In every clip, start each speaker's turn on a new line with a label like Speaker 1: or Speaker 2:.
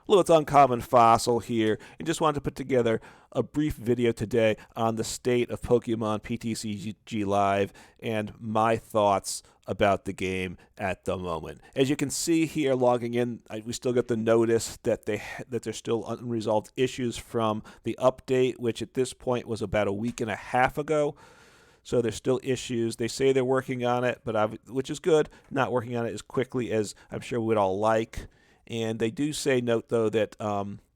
Speaker 1: Hello, it's Uncommon Fossil here, and just wanted to put together a brief video today on the state of Pokemon PTCG Live and my thoughts about the game at the moment. As you can see here, logging in, we still get the notice that there's still unresolved issues from the update, which at this point was about a week and a half ago. So there's still issues. They say they're working on it, which is good. Not working on it as quickly as I'm sure we'd all like. And they do say, note though, that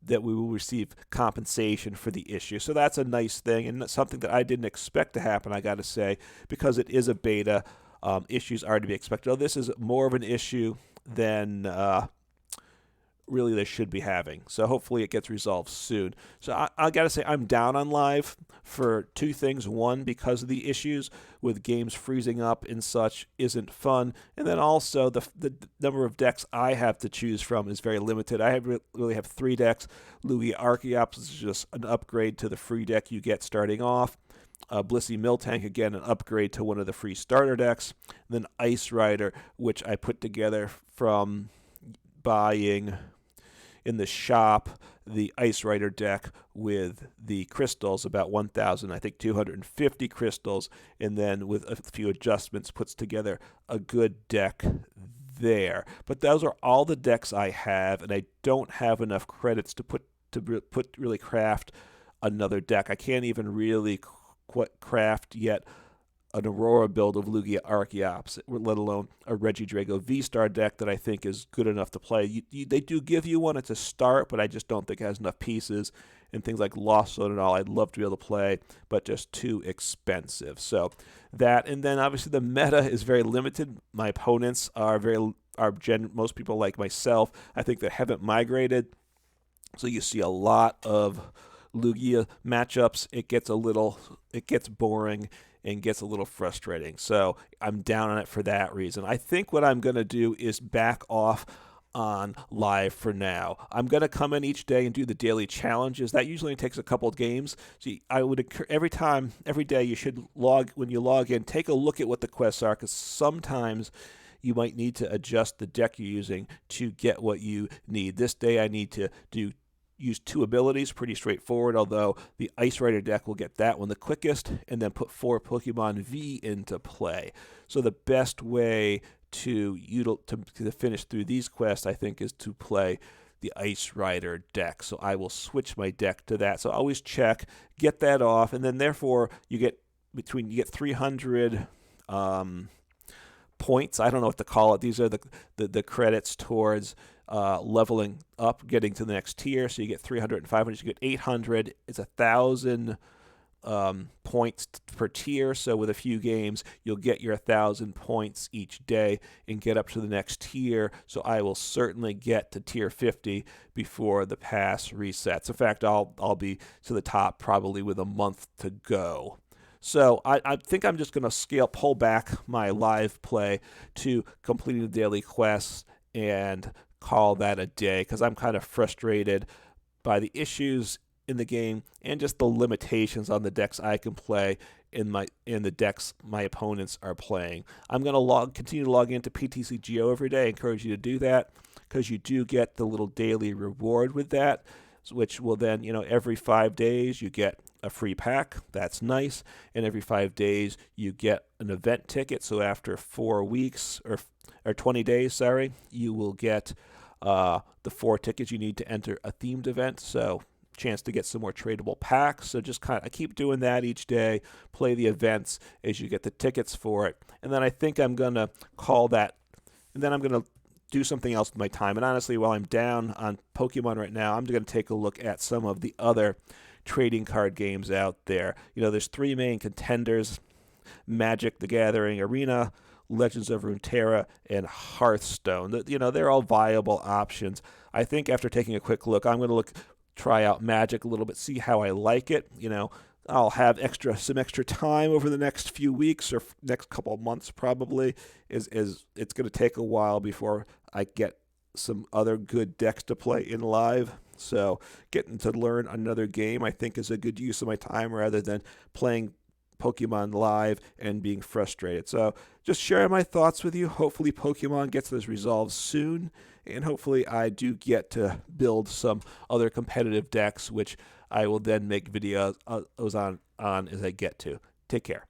Speaker 1: that we will receive compensation for the issue. So that's a nice thing, and that's something that I didn't expect to happen, I got to say, because it is a beta. Issues are to be expected. Oh, this is more of an issue than really they should be having. So hopefully it gets resolved soon. So I got to say I'm down on live for two things. One, because of the issues with games freezing up and such isn't fun. And then also the number of decks I have to choose from is very limited. I really have 3 decks. Lugia Archeops is just an upgrade to the free deck you get starting off. Blissey Miltank, again, an upgrade to one of the free starter decks. And then Ice Rider, which I put together from buying in the shop the Ice Rider deck with the crystals, about 1,000, I think 250 crystals, and then with a few adjustments puts together a good deck there. But those are all the decks I have, and I don't have enough credits to really craft another deck. I can't even really craft yet an Aurora build of Lugia Archeops, let alone a Regidrago V-Star deck that I think is good enough to play. They do give you one at the start, but I just don't think it has enough pieces, and things like Lost Zone and all I'd love to be able to play, but just too expensive. So that, and then obviously the meta is very limited. My opponents are most people like myself, I think, that haven't migrated. So you see a lot of Lugia matchups. It gets boring and gets a little frustrating. So I'm down on it for that reason. I think what I'm going to do is back off on live for now. I'm going to come in each day and do the daily challenges. That usually takes a couple of games. So I would every day you should when you log in, take a look at what the quests are, because sometimes you might need to adjust the deck you're using to get what you need. This day I need to use 2 abilities, pretty straightforward, although the Ice Rider deck will get that one the quickest, and then put 4 Pokemon V into play. So the best way to finish through these quests, I think, is to play the Ice Rider deck. So I will switch my deck to that. So always check, get that off, and then therefore you get 300 points. I don't know what to call it. These are the credits towards leveling up, getting to the next tier. So you get 300 and 500. You get 800. It's 1,000 points per tier. So with a few games, you'll get your 1,000 points each day and get up to the next tier. So I will certainly get to tier 50 before the pass resets. In fact, I'll be to the top probably with a month to go. So I think I'm just going to pull back my live play to completing the daily quests and call that a day, because I'm kind of frustrated by the issues in the game and just the limitations on the decks I can play in the decks my opponents are playing. I'm going to continue to log into PTCGO every day. I encourage you to do that, because you do get the little daily reward with that, which will then, every 5 days you get a free pack. That's nice. And every 5 days you get an event ticket. So after 4 weeks or 20 days, sorry, you will get the 4 tickets you need to enter a themed event. So chance to get some more tradable packs. So just I keep doing that each day, play the events as you get the tickets for it. And then I think I'm going to call that, and then I'm going to do something else with my time. And honestly, while I'm down on Pokemon right now, I'm going to take a look at some of the other trading card games out there. There's 3 main contenders: Magic: The Gathering Arena, Legends of Runeterra, and Hearthstone. They're all viable options. I think after taking a quick look, I'm going to try out Magic a little bit, see how I like it. I'll have some extra time over the next few weeks or next couple of months probably. Is it's going to take a while before I get some other good decks to play in live. So getting to learn another game, I think, is a good use of my time rather than playing Pokemon Live and being frustrated. So just sharing my thoughts with you. Hopefully Pokemon gets this resolved soon, and hopefully I do get to build some other competitive decks, which I will then make videos on as I get to. Take care.